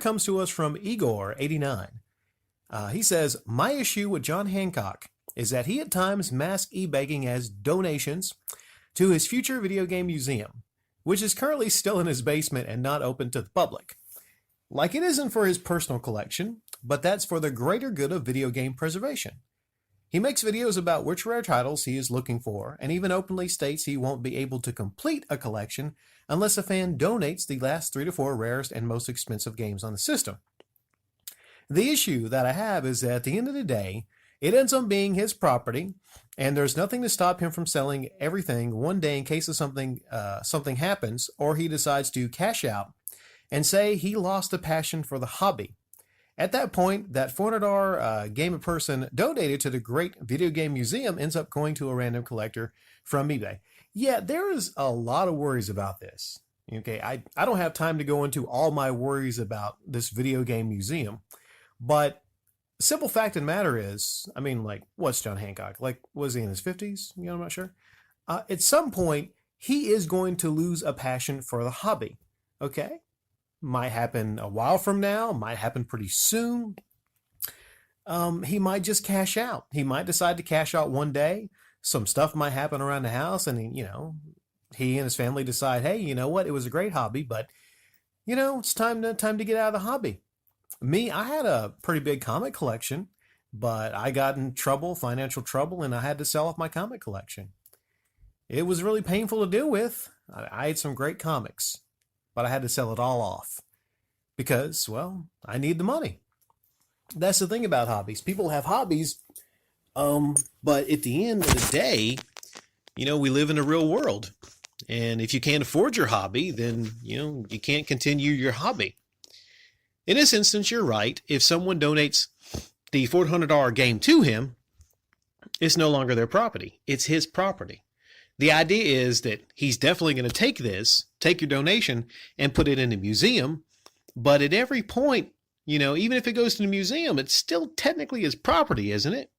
comes to us from Igor, 89. He says, my issue with John Hancock is that he at times masks e-begging as donations to his future video game museum, which is currently still in his basement and not open to the public. Like it isn't for his personal collection, but that's for the greater good of video game preservation. He makes videos about which rare titles he is looking for, and even openly states he won't be able to complete a collection unless a fan donates the last 3 to 4 rarest and most expensive games on the system. The issue that I have is that at the end of the day, it ends up being his property, and there's nothing to stop him from selling everything one day in case of something happens, or he decides to cash out and say he lost a passion for the hobby. At that point, that $400 game a person donated to the great video game museum ends up going to a random collector from eBay. Yeah, there is a lot of worries about this. Okay, I don't have time to go into all my worries about this video game museum, but simple fact of the matter is, I mean, like, what's John Hancock? Like, was he in his 50s? You know, I'm not sure. At some point, he is going to lose a passion for the hobby. Okay? Might happen a while from now, might happen pretty soon. He might just cash out. He might decide to cash out one day. Some stuff might happen around the house, and he and his family decide, hey, you know what? It was a great hobby, but it's time to get out of the hobby. Me, I had a pretty big comic collection, but I got in trouble, financial trouble, and I had to sell off my comic collection. It was really painful to deal with. I had some great comics, but I had to sell it all off because, well, I need the money. That's the thing about hobbies. People have hobbies, but at the end of the day, we live in a real world. And if you can't afford your hobby, then, you can't continue your hobby. In this instance, you're right. If someone donates the $400 game to him, it's no longer their property. It's his property. The idea is that he's definitely going to take your donation and put it in a museum. But at every point, even if it goes to the museum, it's still technically his property, isn't it?